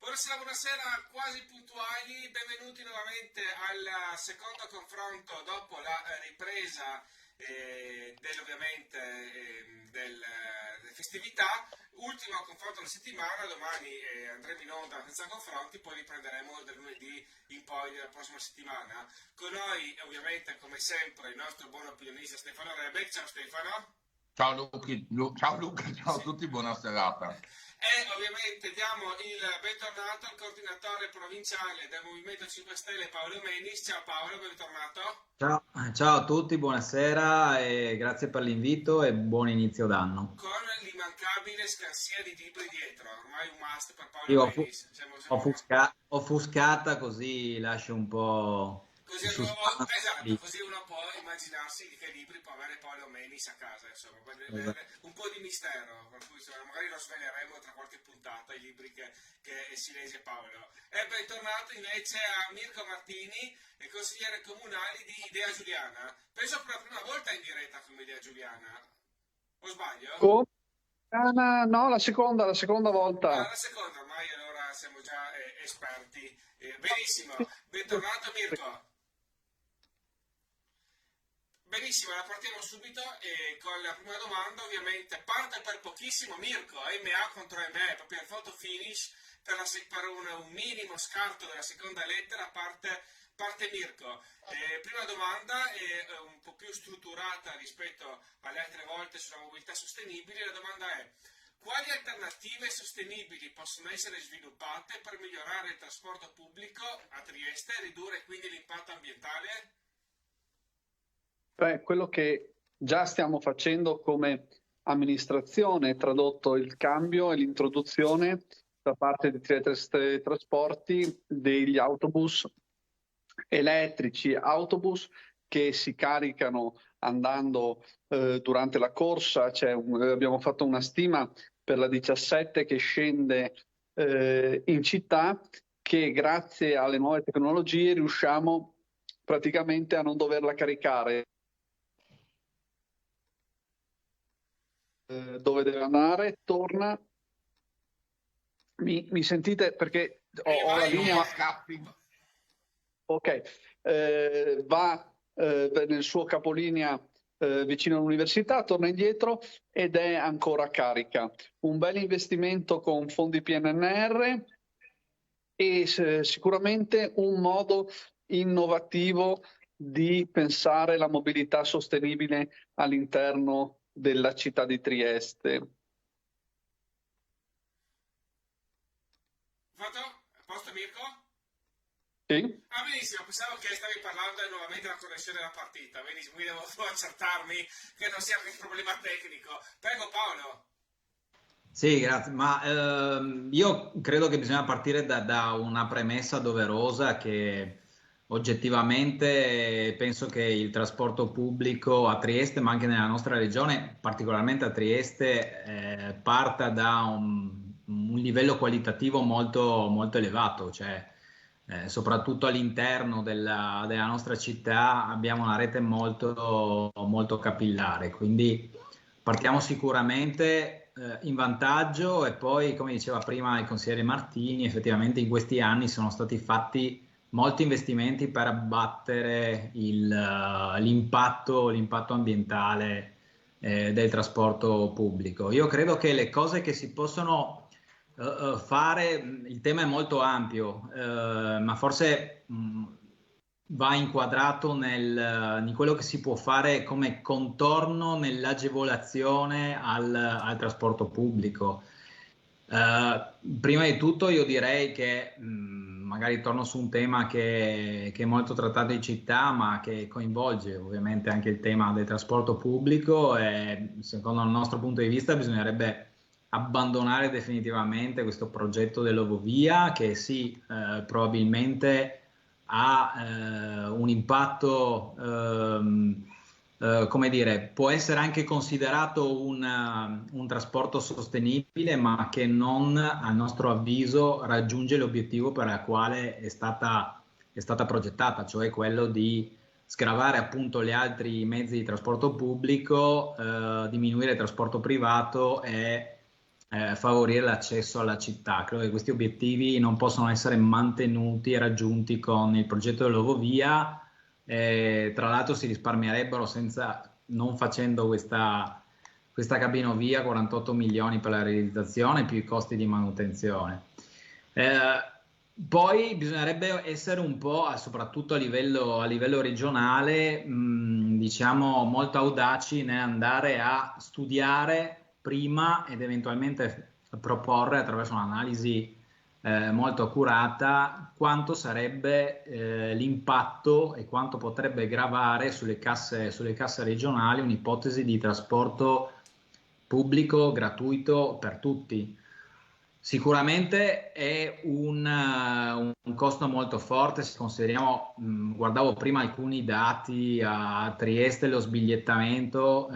Buonasera, quasi puntuali, benvenuti nuovamente al secondo confronto dopo la ripresa ovviamente delle festività. Ultimo confronto della settimana, domani andremo in onda senza confronti, poi riprenderemo dal lunedì in poi della prossima settimana. Con noi ovviamente come sempre il nostro buon opinionista Stefano Rebec. Ciao Stefano. Ciao ciao Luca, ciao a Sì. tutti, buona serata. E ovviamente diamo il bentornato al coordinatore provinciale del Movimento 5 Stelle Paolo Menis. Ciao Paolo, bentornato. Ciao, ciao a tutti, buonasera e grazie per l'invito e buon inizio d'anno. Con l'immancabile scansia di libri dietro, ormai un must per Paolo Io Menis. offuscata così lascio un po' Così, il suspense esatto, lì. così uno può immaginarsi di che libri può avere Paolo Menis a casa, insomma, per Esatto. avere un po' di mistero, per cui insomma, magari lo sveleremo tra qualche puntata, i libri che si legge Paolo. E bentornato invece a Mirko Martini, consigliere comunale di Idea Giuliana. Penso per la prima volta in diretta come Idea Giuliana, o sbaglio? Come? No, la seconda Ah, volta. la seconda, ormai allora siamo già esperti. Benissimo, bentornato Mirko. Benissimo, la partiamo subito con la prima domanda, ovviamente parte per pochissimo Mirko, MA contro ME, proprio il photo finish per un minimo scarto della seconda lettera parte Mirko. Prima domanda è un po' più strutturata rispetto alle altre volte sulla mobilità sostenibile, la domanda è: quali alternative sostenibili possono essere sviluppate per migliorare il trasporto pubblico a Trieste e ridurre quindi l'impatto ambientale? Quello che già stiamo facendo come amministrazione, tradotto il cambio e l'introduzione da parte di Trieste Trasporti degli autobus elettrici, autobus che si caricano andando durante la corsa. Abbiamo fatto una stima per la 17 che scende in città, che grazie alle nuove tecnologie riusciamo praticamente a non doverla caricare dove deve andare, torna. Mi sentite? Perché ho la linea. Scappi. Ok, va nel suo capolinea vicino all'università, torna indietro ed è ancora carica. Un bel investimento con fondi PNRR e sicuramente un modo innovativo di pensare la mobilità sostenibile all'interno della città di Trieste. Fatto? A posto Mirko? Sì? Ah, benissimo, pensavo che stavi parlando nuovamente della connessione della partita, benissimo, quindi devo accertarmi che non sia un problema tecnico. Prego Paolo. Sì, grazie, ma io credo che bisogna partire da una premessa doverosa che oggettivamente penso che il trasporto pubblico a Trieste, ma anche nella nostra regione, particolarmente a Trieste, parta da un livello qualitativo molto, molto elevato, cioè soprattutto all'interno della nostra città abbiamo una rete molto, molto capillare, quindi partiamo sicuramente in vantaggio e poi, come diceva prima il consigliere Martini, effettivamente in questi anni sono stati fatti molti investimenti per abbattere l'impatto ambientale del trasporto pubblico. Io credo che le cose che si possono fare, il tema è molto ampio, ma forse va inquadrato in quello che si può fare come contorno nell'agevolazione al trasporto pubblico. Prima di tutto io direi che magari torno su un tema che è molto trattato in città, ma che coinvolge ovviamente anche il tema del trasporto pubblico e secondo il nostro punto di vista bisognerebbe abbandonare definitivamente questo progetto dell'Ovovia che sì, probabilmente ha un impatto, come dire, può essere anche considerato un trasporto sostenibile, ma che non, a nostro avviso, raggiunge l'obiettivo per il quale è stata progettata, cioè quello di scravare appunto gli altri mezzi di trasporto pubblico, diminuire il trasporto privato e favorire l'accesso alla città. Credo che questi obiettivi non possono essere mantenuti e raggiunti con il progetto dell'Eurovia. Tra l'altro si risparmierebbero non facendo questa cabinovia 48 milioni per la realizzazione più i costi di manutenzione. Poi bisognerebbe essere un po', soprattutto a livello regionale, diciamo molto audaci nell'andare a studiare prima ed eventualmente proporre attraverso un'analisi molto accurata quanto sarebbe l'impatto e quanto potrebbe gravare sulle casse regionali un'ipotesi di trasporto pubblico gratuito per tutti. Sicuramente è un costo molto forte se consideriamo, guardavo prima alcuni dati a Trieste, lo sbigliettamento,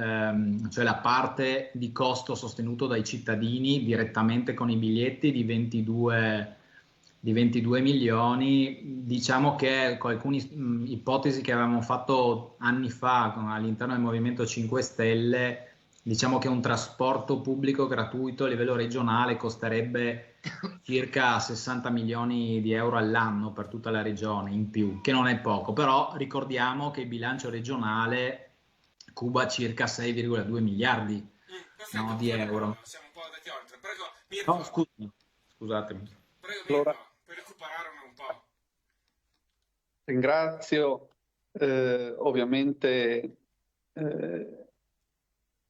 cioè la parte di costo sostenuto dai cittadini direttamente con i biglietti di 22 milioni. Diciamo che con alcune ipotesi che avevamo fatto anni fa all'interno del Movimento 5 Stelle, diciamo che un trasporto pubblico gratuito a livello regionale costerebbe circa 60 milioni di euro all'anno per tutta la regione in più, che non è poco, però ricordiamo che il bilancio regionale cuba circa 6,2 miliardi Perfetto, di euro. Siamo un po' andati oltre. Prego, Mirko. No, scusatemi. Prego, Mirko, per recuperare un po'. Ringrazio ovviamente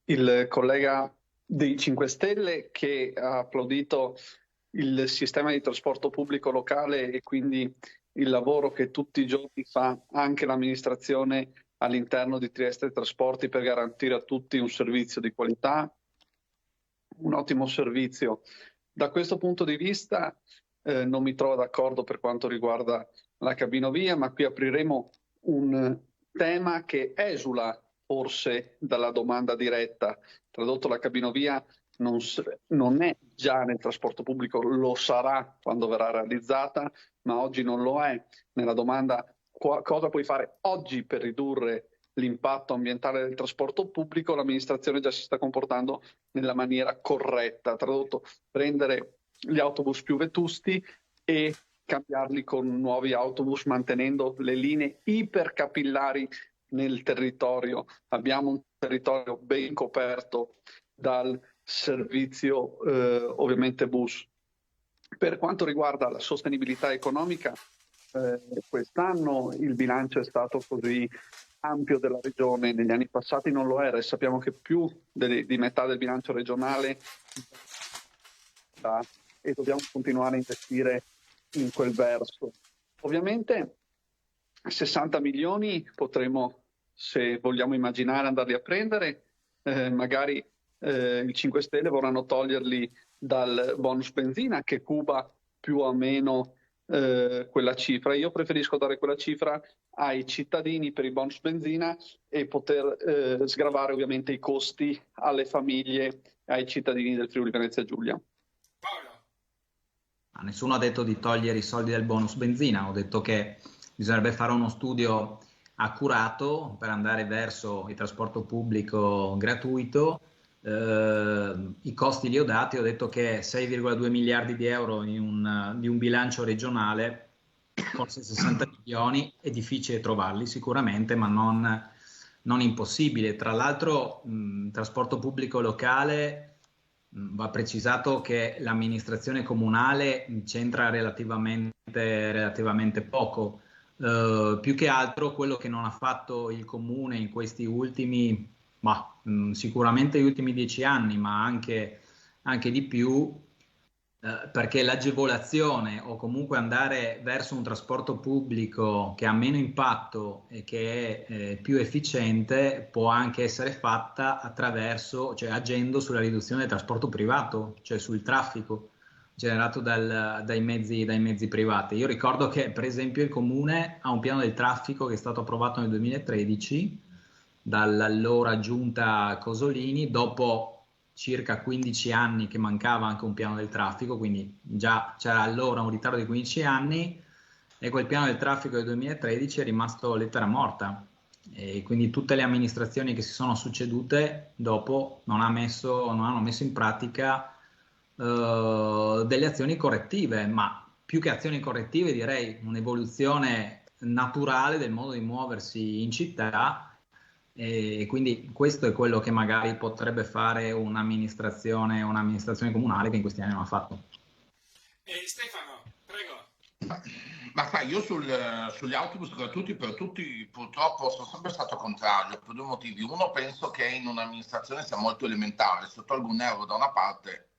il collega dei 5 Stelle che ha applaudito il sistema di trasporto pubblico locale e quindi il lavoro che tutti i giorni fa anche l'amministrazione all'interno di Trieste Trasporti per garantire a tutti un servizio di qualità, un ottimo servizio. Da questo punto di vista non mi trovo d'accordo per quanto riguarda la cabinovia, ma qui apriremo un tema che esula forse dalla domanda diretta. Tradotto, la cabinovia non è già nel trasporto pubblico, lo sarà quando verrà realizzata, ma oggi non lo è. Nella domanda cosa puoi fare oggi per ridurre l'impatto ambientale del trasporto pubblico, l'amministrazione già si sta comportando nella maniera corretta. Tradotto, prendere gli autobus più vetusti e cambiarli con nuovi autobus mantenendo le linee ipercapillari nel territorio. Abbiamo un territorio ben coperto dal servizio ovviamente bus. Per quanto riguarda la sostenibilità economica, quest'anno il bilancio è stato così ampio della regione, negli anni passati non lo era e sappiamo che più di metà del bilancio regionale e dobbiamo continuare a investire in quel verso. Ovviamente 60 milioni potremo, se vogliamo immaginare, andarli a prendere, magari i 5 Stelle vorranno toglierli dal bonus benzina che cuba più o meno quella cifra. Io preferisco dare quella cifra ai cittadini per il bonus benzina e poter sgravare ovviamente i costi alle famiglie e ai cittadini del Friuli Venezia Giulia. Paolo. Nessuno ha detto di togliere i soldi del bonus benzina, ho detto che bisognerebbe fare uno studio accurato per andare verso il trasporto pubblico gratuito. I costi li ho dati, ho detto che 6,2 miliardi di euro di un bilancio regionale, forse 60 milioni, è difficile trovarli sicuramente, ma non impossibile. Tra l'altro, trasporto pubblico locale, va precisato che l'amministrazione comunale c'entra relativamente poco. Più che altro quello che non ha fatto il comune in questi ultimi, sicuramente gli ultimi 10 anni, ma anche di più, perché l'agevolazione o comunque andare verso un trasporto pubblico che ha meno impatto e che è più efficiente può anche essere fatta cioè agendo sulla riduzione del trasporto privato, cioè sul traffico generato dai mezzi privati. Io ricordo che per esempio il comune ha un piano del traffico che è stato approvato nel 2013 dall'allora giunta Cosolini, dopo circa 15 anni che mancava anche un piano del traffico, quindi già c'era allora un ritardo di 15 anni e quel piano del traffico del 2013 è rimasto lettera morta e quindi tutte le amministrazioni che si sono succedute dopo non hanno messo in pratica delle azioni correttive, ma più che azioni correttive direi un'evoluzione naturale del modo di muoversi in città, e quindi questo è quello che magari potrebbe fare un'amministrazione comunale che in questi anni non ha fatto. Stefano, prego. Ma sai, io sugli autobus gratuiti per tutti purtroppo sono sempre stato contrario per due motivi. Uno, penso che in un'amministrazione sia molto elementare: se tolgo un euro da una parte,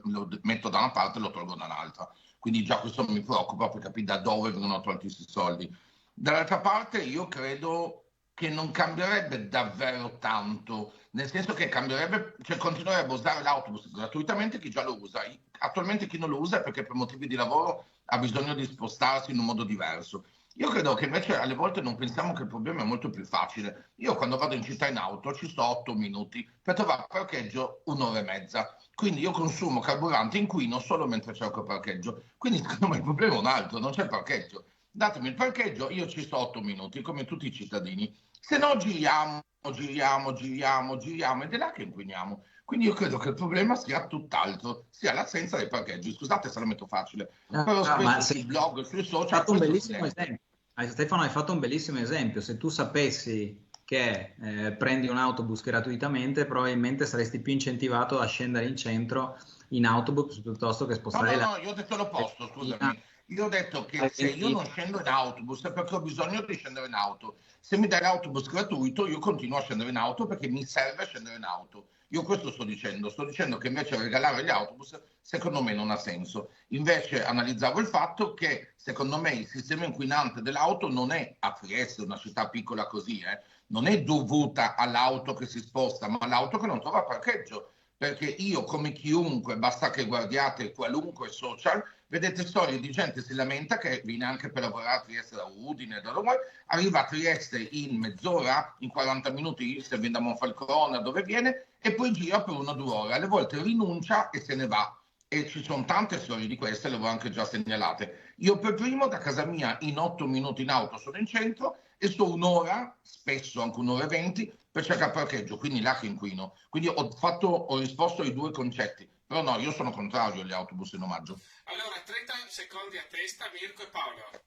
lo metto da una parte e lo tolgo da un'altra. Quindi già questo mi preoccupa per capire da dove vengono tolti questi soldi. Dall'altra parte io credo che non cambierebbe davvero tanto, nel senso che cambierebbe, cioè continuerebbe a usare l'autobus gratuitamente chi già lo usa. Attualmente chi non lo usa è perché per motivi di lavoro ha bisogno di spostarsi in un modo diverso. Io credo che invece alle volte non pensiamo che il problema è molto più facile. Io quando vado in città in auto ci sto 8 minuti, per trovare parcheggio un'ora e mezza. Quindi io consumo carburante, inquino solo mentre cerco il parcheggio. Quindi secondo me il problema è un altro, non c'è il parcheggio. Datemi il parcheggio, io ci sto 8 minuti, come tutti i cittadini. Se no giriamo ed è là che inquiniamo. Quindi io credo che il problema sia tutt'altro, sia l'assenza dei parcheggi. Scusate se la metto facile, però spesso sui blog, sui social... Fatto un bellissimo esempio. Stefano, hai fatto un bellissimo esempio. Se tu sapessi che prendi un autobus gratuitamente, probabilmente saresti più incentivato a scendere in centro in autobus piuttosto che spostare No, io ho detto l'opposto, scusami. Io ho detto che se io non scendo in autobus è perché ho bisogno di scendere in auto. Se mi dai l'autobus gratuito, io continuo a scendere in auto perché mi serve scendere in auto. Io questo sto dicendo che invece regalare gli autobus secondo me non ha senso. Invece analizzavo il fatto che secondo me il sistema inquinante dell'auto non è a Trieste, una città piccola così, non è dovuta all'auto che si sposta, ma all'auto che non trova parcheggio. Perché io, come chiunque, basta che guardiate qualunque social, vedete storie di gente che si lamenta che viene anche per lavorare a Trieste da Udine, da dove arriva a Trieste in mezz'ora, in 40 minuti se viene da Monfalcone, dove viene, e poi gira per 1 o 2 ore. Alle volte rinuncia e se ne va. E ci sono tante storie di queste, le avevo anche già segnalate. Io per primo da casa mia in 8 minuti in auto sono in centro e sto un'ora, spesso anche un'ora e 20, per cercare parcheggio, quindi là che inquino. Quindi ho risposto ai due concetti. Però no, io sono contrario agli autobus in omaggio. Allora, 30 secondi a testa, Mirko e Paolo.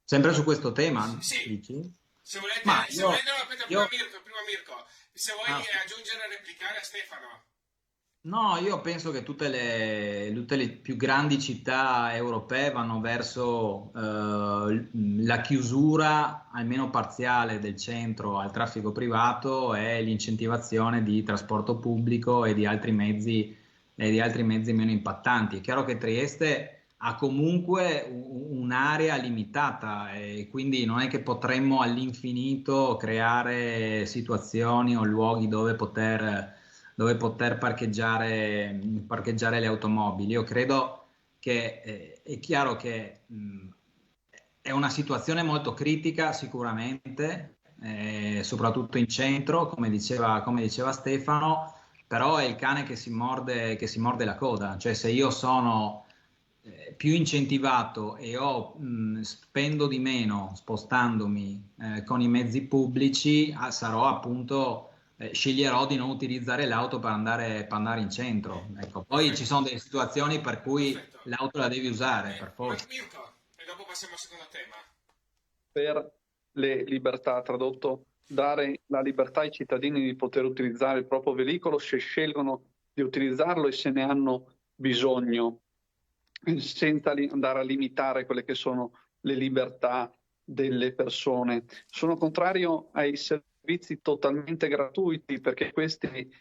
Sempre su questo tema, Sì. dici? Se volete, Ma se volete no, aspetta, prima Mirko, se vuoi aggiungere e replicare a Stefano. No, io penso che tutte le più grandi città europee vanno verso la chiusura, almeno parziale, del centro al traffico privato e l'incentivazione di trasporto pubblico e di altri mezzi meno impattanti. È chiaro che Trieste ha comunque un'area limitata e quindi non è che potremmo all'infinito creare situazioni o luoghi dove poter parcheggiare le automobili. Io credo che è chiaro che è una situazione molto critica sicuramente, soprattutto in centro, come diceva Stefano, però è il cane che si morde la coda. Cioè, se io sono più incentivato e spendo di meno spostandomi con i mezzi pubblici, sarò appunto sceglierò di non utilizzare l'auto per andare in centro. Ecco. Poi ci sono delle situazioni per cui l'auto la devi usare per forza. Mirko, e dopo passiamo al secondo tema. Per le libertà, tradotto, dare la libertà ai cittadini di poter utilizzare il proprio veicolo se scelgono di utilizzarlo e se ne hanno bisogno, senza andare a limitare quelle che sono le libertà delle persone. Sono contrario ai servizi totalmente gratuiti perché questi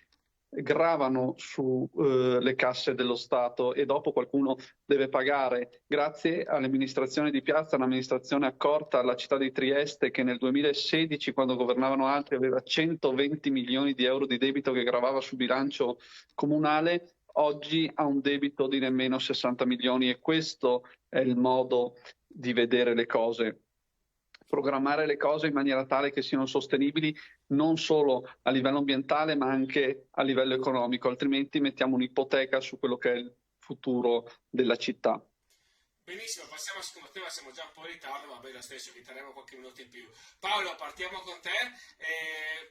gravano sulle casse dello Stato e dopo qualcuno deve pagare. Grazie all'amministrazione di Piazza, un'amministrazione accorta alla città di Trieste che nel 2016, quando governavano altri, aveva 120 milioni di euro di debito che gravava sul bilancio comunale, oggi ha un debito di nemmeno 60 milioni e questo è il modo di vedere le cose. Programmare le cose in maniera tale che siano sostenibili non solo a livello ambientale ma anche a livello economico, altrimenti mettiamo un'ipoteca su quello che è il futuro della città. Benissimo, passiamo a secondo tema, siamo già un po' in ritardo, ma beh, lo stesso, vi terremo qualche minuto in più. Paolo, partiamo con te,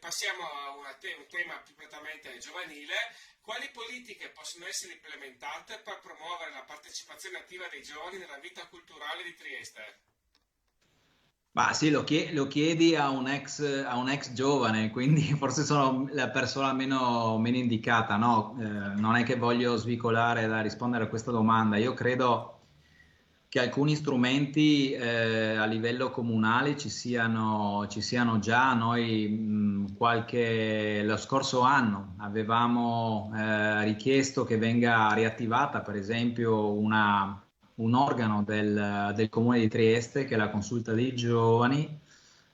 passiamo a un tema più prettamente giovanile. Quali politiche possono essere implementate per promuovere la partecipazione attiva dei giovani nella vita culturale di Trieste? Ma sì, lo chiedi a un ex giovane, quindi forse sono la persona meno indicata, no? Non è che voglio svicolare da rispondere a questa domanda. Io credo che alcuni strumenti a livello comunale ci siano già. Noi lo scorso anno avevamo richiesto che venga riattivata, per esempio, un organo del Comune di Trieste, che è la Consulta dei Giovani.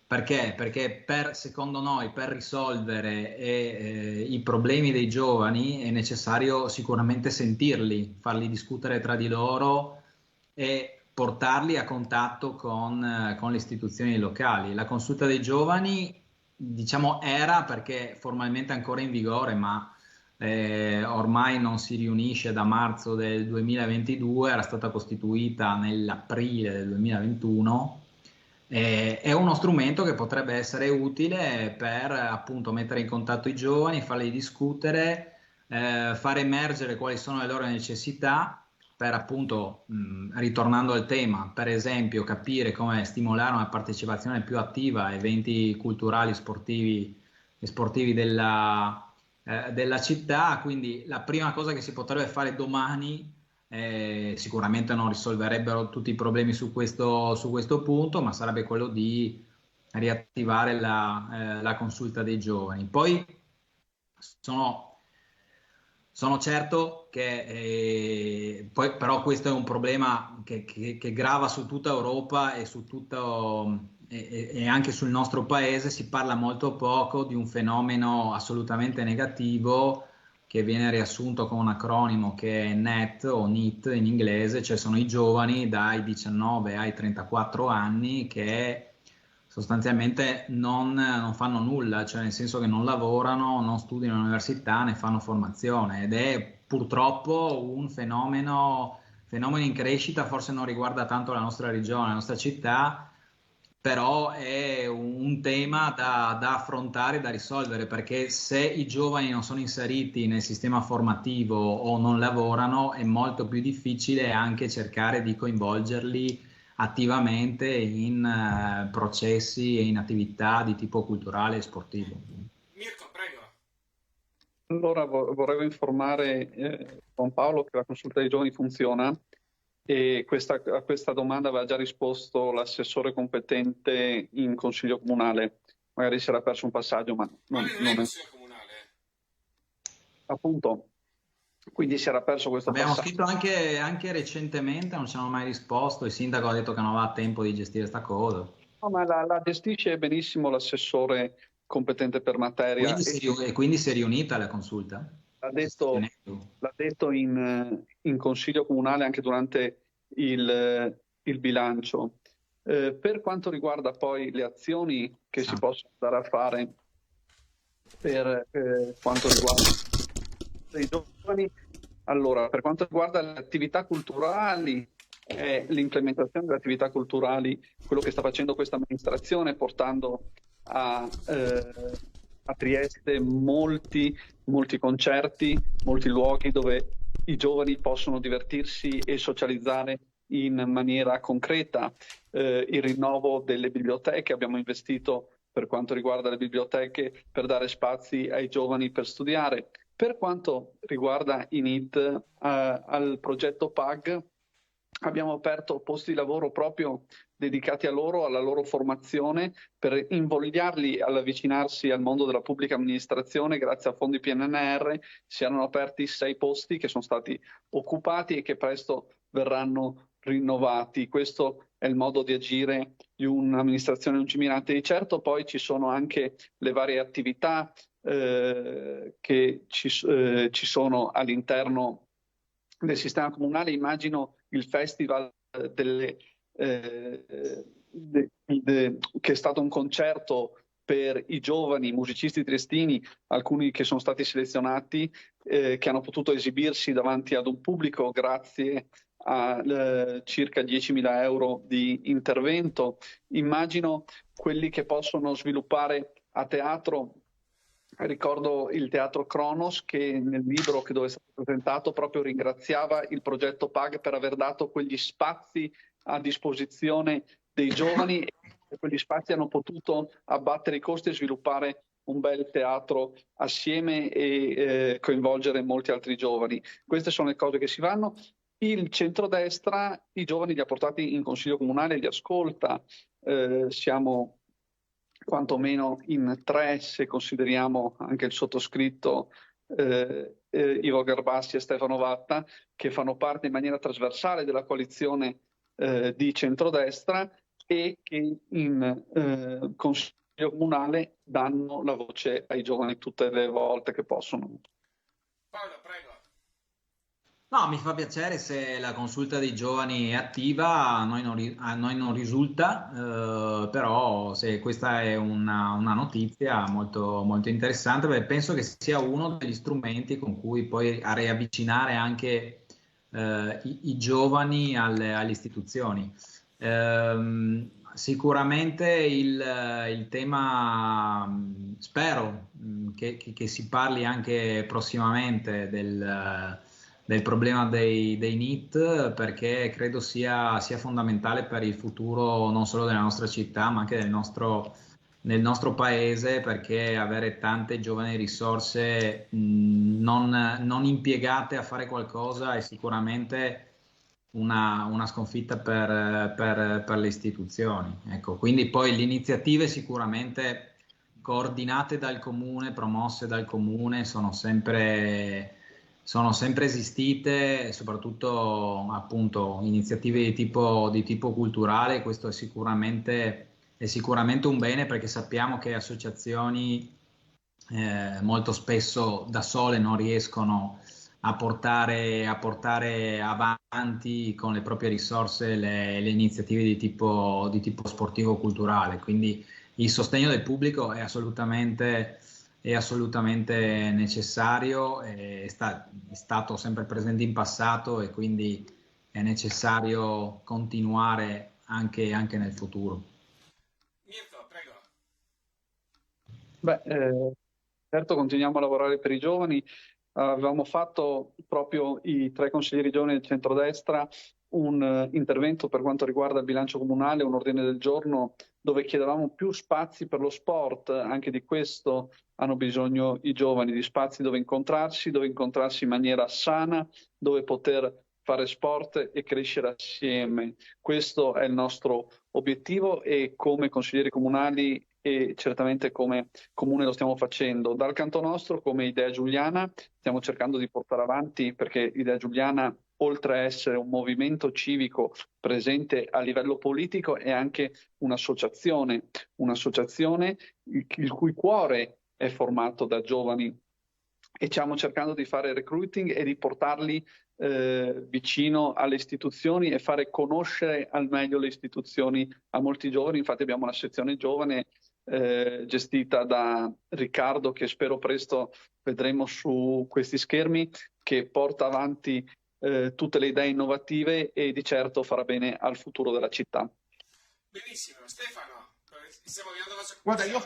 Perché? Perché secondo noi, per risolvere i problemi dei giovani è necessario sicuramente sentirli, farli discutere tra di loro e portarli a contatto con le istituzioni locali. La Consulta dei Giovani, diciamo, era, perché formalmente ancora in vigore, ma ormai non si riunisce da marzo del 2022, era stata costituita nell'aprile del 2021. È uno strumento che potrebbe essere utile per appunto mettere in contatto i giovani, farli discutere, far emergere quali sono le loro necessità, per appunto, ritornando al tema, per esempio capire come stimolare una partecipazione più attiva a eventi culturali e sportivi della città. Quindi la prima cosa che si potrebbe fare domani, sicuramente non risolverebbero tutti i problemi su questo punto, ma sarebbe quello di riattivare la consulta dei giovani. Poi sono certo che poi però questo è un problema che grava su tutta Europa e e anche sul nostro paese. Si parla molto poco di un fenomeno assolutamente negativo che viene riassunto con un acronimo che è NEET o NEET in inglese, cioè sono i giovani dai 19 ai 34 anni che sostanzialmente non fanno nulla, cioè nel senso che non lavorano, non studiano all'università, ne fanno formazione, ed è purtroppo un fenomeno in crescita. Forse non riguarda tanto la nostra regione, la nostra città, però è un tema da affrontare, da risolvere, perché se i giovani non sono inseriti nel sistema formativo o non lavorano, è molto più difficile anche cercare di coinvolgerli attivamente in processi e in attività di tipo culturale e sportivo. Mirko, prego. Allora vorrei informare Don Paolo che la consulta dei giovani funziona, e a questa domanda aveva già risposto l'assessore competente in consiglio comunale. Magari si era perso un passaggio, ma non è consiglio comunale. Appunto. Quindi si era perso questo Abbiamo passaggio. scritto anche recentemente, non ci hanno mai risposto. Il sindaco ha detto che non aveva tempo di gestire sta cosa. No, ma la gestisce benissimo l'assessore competente per materia. Quindi si è riunita la consulta? L'ha detto in consiglio comunale anche durante il bilancio. Per quanto riguarda poi le azioni che si possono andare a fare per quanto riguarda i giovani, allora, per quanto riguarda le attività culturali, l'implementazione delle attività culturali, quello che sta facendo questa amministrazione, portando a Trieste molti concerti, molti luoghi dove i giovani possono divertirsi e socializzare in maniera concreta. Il rinnovo delle biblioteche, abbiamo investito per quanto riguarda le biblioteche per dare spazi ai giovani per studiare. Per quanto riguarda i NEET, al progetto PAG abbiamo aperto posti di lavoro proprio dedicati a loro, alla loro formazione, per invogliarli all'avvicinarsi al mondo della pubblica amministrazione. Grazie a fondi PNRR si erano aperti 6 posti che sono stati occupati e che presto verranno rinnovati. Questo è il modo di agire di un'amministrazione lungimirante. Di certo poi ci sono anche le varie attività che ci sono all'interno del sistema comunale. Immagino il festival che è stato un concerto per i giovani musicisti triestini, alcuni che sono stati selezionati, che hanno potuto esibirsi davanti ad un pubblico grazie a circa 10.000 euro di intervento. Immagino quelli che possono sviluppare a teatro. Ricordo il Teatro Kronos che nel libro dove è stato presentato proprio ringraziava il progetto PAG per aver dato quegli spazi a disposizione dei giovani, e quegli spazi hanno potuto abbattere i costi e sviluppare un bel teatro assieme e coinvolgere molti altri giovani. Queste sono le cose che si fanno. Il centrodestra i giovani li ha portati in consiglio comunale, li ascolta, siamo quantomeno in 3, se consideriamo anche il sottoscritto Ivo Garbassi e Stefano Vatta, che fanno parte in maniera trasversale della coalizione di centrodestra e che in consiglio comunale danno la voce ai giovani tutte le volte che possono. Paolo, prego. No, mi fa piacere se la consulta dei giovani è attiva, a noi non risulta, però se questa è una notizia molto, molto interessante, perché penso che sia uno degli strumenti con cui poi riavvicinare anche i giovani alle istituzioni. Sicuramente il tema, spero che si parli anche prossimamente del problema dei NEET, perché credo sia fondamentale per il futuro non solo della nostra città ma anche nel nostro paese, perché avere tante giovani risorse non impiegate a fare qualcosa è sicuramente una sconfitta per le istituzioni. Ecco, quindi poi le iniziative sicuramente coordinate dal comune, promosse dal comune, sono sempre esistite, soprattutto appunto iniziative di tipo culturale. Questo è sicuramente un bene, perché sappiamo che associazioni molto spesso da sole non riescono a portare avanti con le proprie risorse le iniziative di tipo sportivo-culturale, quindi il sostegno del pubblico è assolutamente necessario, è stato sempre presente in passato e quindi è necessario continuare anche nel futuro. Mirko, prego. Beh, certo, continuiamo a lavorare per i giovani. Avevamo fatto proprio i 3 consiglieri giovani del centrodestra un intervento per quanto riguarda il bilancio comunale, un ordine del giorno dove chiedevamo più spazi per lo sport. Anche di questo hanno bisogno i giovani, di spazi dove incontrarsi in maniera sana, dove poter fare sport e crescere assieme. Questo è il nostro obiettivo e come consiglieri comunali e certamente come comune lo stiamo facendo. Dal canto nostro, come Idea Giuliana, stiamo cercando di portare avanti, perché Idea Giuliana, oltre a essere un movimento civico presente a livello politico, è anche un'associazione il cui cuore è formato da giovani, e stiamo cercando di fare recruiting e di portarli vicino alle istituzioni e fare conoscere al meglio le istituzioni a molti giovani. Infatti abbiamo una sezione giovane gestita da Riccardo, che spero presto vedremo su questi schermi, che porta avanti tutte le idee innovative e di certo farà bene al futuro della città. Benissimo, Stefano, stiamo arrivando verso... Guarda, io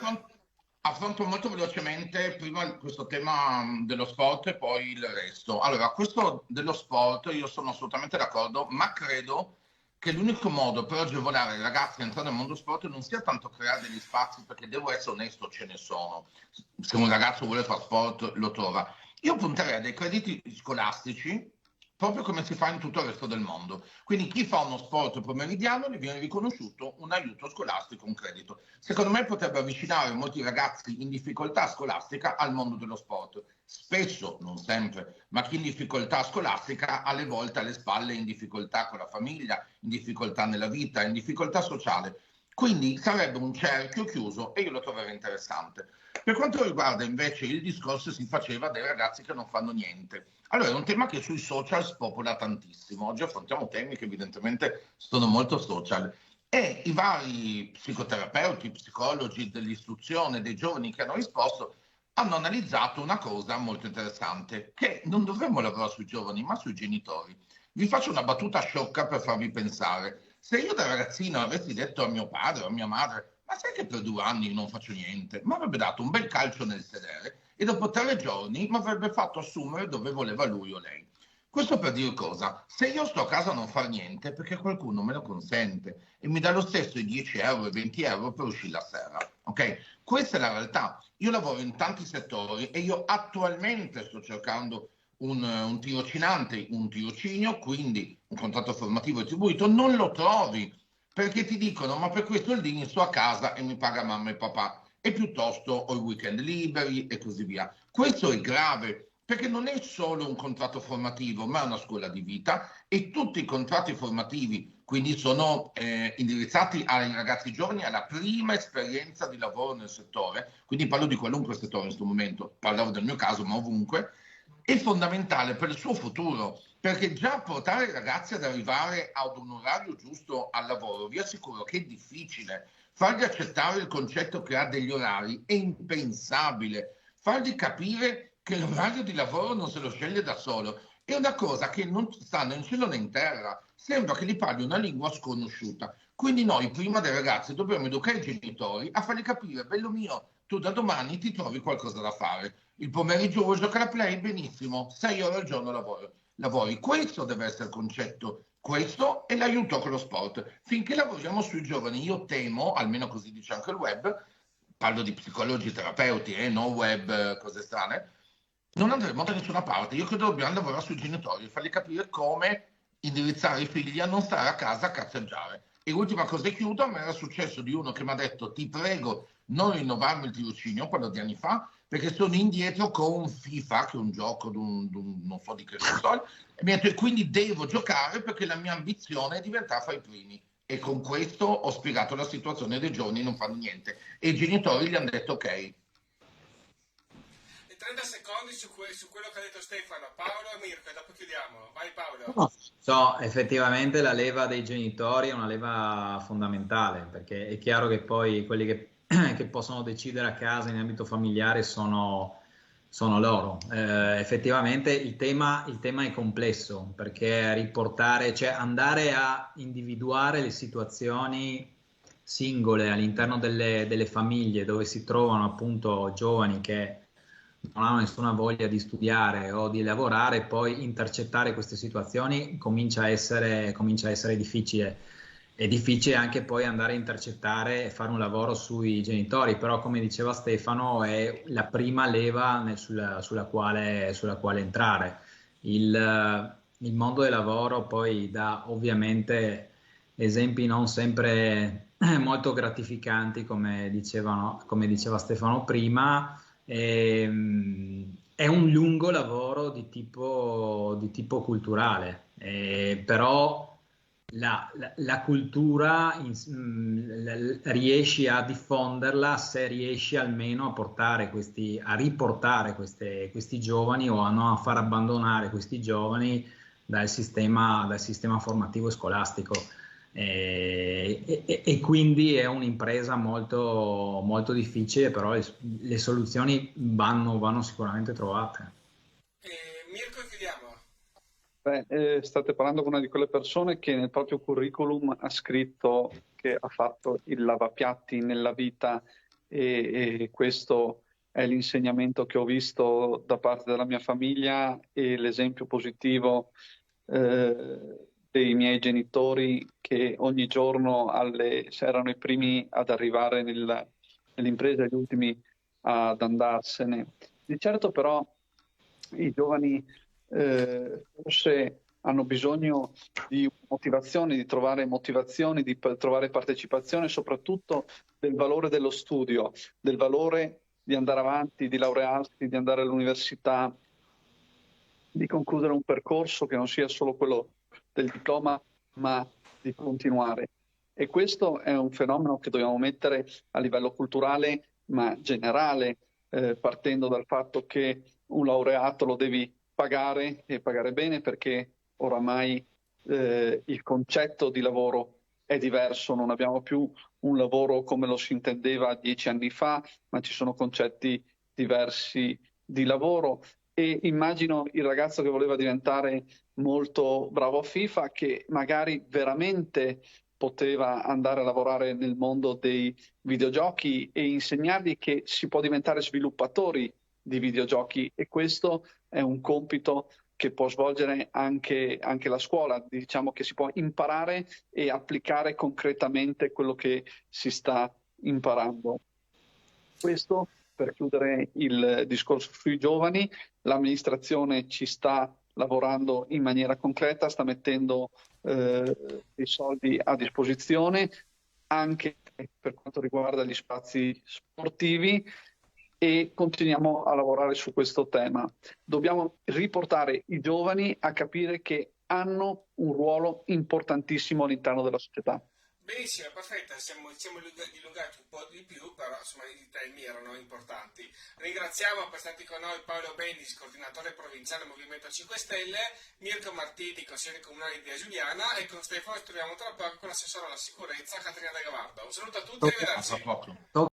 affronto molto velocemente prima questo tema dello sport e poi il resto. Allora, questo dello sport io sono assolutamente d'accordo, ma credo che l'unico modo per agevolare i ragazzi a entrare nel mondo sport non sia tanto creare degli spazi, perché devo essere onesto, ce ne sono. Se un ragazzo vuole fare sport lo trova. Io punterei a dei crediti scolastici, proprio come si fa in tutto il resto del mondo. Quindi chi fa uno sport pomeridiano gli viene riconosciuto un aiuto scolastico, un credito. Secondo me potrebbe avvicinare molti ragazzi in difficoltà scolastica al mondo dello sport. Spesso, non sempre, ma chi in difficoltà scolastica alle volte alle spalle in difficoltà con la famiglia, in difficoltà nella vita, in difficoltà sociale. Quindi sarebbe un cerchio chiuso e io lo troverei interessante. Per quanto riguarda invece il discorso, si faceva dei ragazzi che non fanno niente. Allora, è un tema che sui social spopola tantissimo. Oggi affrontiamo temi che evidentemente sono molto social. E i vari psicoterapeuti, psicologi dell'istruzione, dei giovani che hanno risposto, hanno analizzato una cosa molto interessante, che non dovremmo lavorare sui giovani, ma sui genitori. Vi faccio una battuta sciocca per farvi pensare. Se io da ragazzino avessi detto a mio padre o a mia madre, ma sai che per 2 anni non faccio niente, mi avrebbe dato un bel calcio nel sedere e dopo 3 giorni mi avrebbe fatto assumere dove voleva lui o lei. Questo per dire cosa? Se io sto a casa a non far niente, perché qualcuno me lo consente e mi dà lo stesso i 10 euro e 20 euro per uscire la sera, ok? Questa è la realtà. Io lavoro in tanti settori e io attualmente sto cercando un tirocinante, un tirocinio, quindi un contratto formativo attribuito, non lo trovi perché ti dicono ma per quei soldini sto a casa e mi paga mamma e papà e piuttosto ho i weekend liberi e così via. Questo è grave perché non è solo un contratto formativo, ma è una scuola di vita e tutti i contratti formativi quindi sono indirizzati ai ragazzi giovani alla prima esperienza di lavoro nel settore, quindi parlo di qualunque settore in questo momento, parlavo del mio caso, ma ovunque, è fondamentale per il suo futuro, perché già portare i ragazzi ad arrivare ad un orario giusto al lavoro, vi assicuro che è difficile. Fargli accettare il concetto che ha degli orari è impensabile. Fargli capire che l'orario di lavoro non se lo sceglie da solo è una cosa che non sta né in cielo né in terra. Sembra che gli parli una lingua sconosciuta. Quindi noi prima dei ragazzi dobbiamo educare i genitori a fargli capire, bello mio, tu da domani ti trovi qualcosa da fare. Il pomeriggio vuoi giocare a play? Benissimo, 6 ore al giorno lavori. Questo deve essere il concetto. Questo è l'aiuto con lo sport. Finché lavoriamo sui giovani, io temo, almeno così dice anche il web, parlo di psicologi, terapeuti, no web, cose strane, non andremo da nessuna parte. Io credo dobbiamo lavorare sui genitori, fargli capire come indirizzare i figli a non stare a casa a cazzeggiare. E l'ultima cosa e chiudo, a me era successo di uno che mi ha detto ti prego non rinnovarmi il tirocinio, quello di anni fa, perché sono indietro con FIFA, che è un gioco non so di che console, e mi ha detto e quindi devo giocare perché la mia ambizione è diventare fra i primi. E con questo ho spiegato la situazione dei giovani non fanno niente. E i genitori gli hanno detto ok. 30 secondi su quello che ha detto Stefano, Paolo e Mirko, e dopo chiudiamo. Vai Paolo. No. So, effettivamente la leva dei genitori è una leva fondamentale, perché è chiaro che poi quelli che possono decidere a casa in ambito familiare sono loro. Effettivamente il tema è complesso, perché riportare, cioè andare a individuare le situazioni singole all'interno delle famiglie dove si trovano appunto giovani che non hanno nessuna voglia di studiare o di lavorare, poi intercettare queste situazioni comincia a essere difficile. È difficile anche poi andare a intercettare e fare un lavoro sui genitori, però come diceva Stefano è la prima leva sulla quale entrare. Il mondo del lavoro poi dà ovviamente esempi non sempre molto gratificanti, come diceva Stefano prima. È un lungo lavoro di tipo culturale, però la cultura riesci a diffonderla se riesci almeno a riportare questi giovani o a non far abbandonare questi giovani dal sistema formativo e scolastico. E quindi è un'impresa molto, molto difficile, però le soluzioni vanno sicuramente trovate. Mirko, chiudiamo. State parlando con una di quelle persone che nel proprio curriculum ha scritto che ha fatto il lavapiatti nella vita e questo è l'insegnamento che ho visto da parte della mia famiglia e l'esempio positivo dei miei genitori che ogni giorno erano i primi ad arrivare nell'impresa e gli ultimi ad andarsene. Di certo però i giovani forse hanno bisogno di motivazioni, di trovare motivazioni, di trovare partecipazione, soprattutto del valore dello studio, del valore di andare avanti, di laurearsi, di andare all'università, di concludere un percorso che non sia solo quello del diploma, ma di continuare. E questo è un fenomeno che dobbiamo mettere a livello culturale, ma generale, partendo dal fatto che un laureato lo devi pagare e pagare bene, perché oramai il concetto di lavoro è diverso, non abbiamo più un lavoro come lo si intendeva 10 anni fa, ma ci sono concetti diversi di lavoro e immagino il ragazzo che voleva diventare molto bravo a FIFA, che magari veramente poteva andare a lavorare nel mondo dei videogiochi e insegnargli che si può diventare sviluppatori di videogiochi, e questo è un compito che può svolgere anche la scuola. Diciamo che si può imparare e applicare concretamente quello che si sta imparando. Questo per chiudere il discorso sui giovani. L'amministrazione ci sta lavorando in maniera concreta, sta mettendo dei soldi a disposizione anche per quanto riguarda gli spazi sportivi, e continuiamo a lavorare su questo tema. Dobbiamo riportare i giovani a capire che hanno un ruolo importantissimo all'interno della società. Benissimo, perfetto, siamo dilungati un po' di più, però insomma i temi erano importanti. Ringraziamo per stati con noi Paolo Bendis, coordinatore provinciale Movimento 5 Stelle, Mirko Martini, consigliere comunale di Giuliana, e con Stefano ci troviamo tra poco con l'assessore alla sicurezza Caterina De Gavardo. Un saluto a tutti e arrivederci.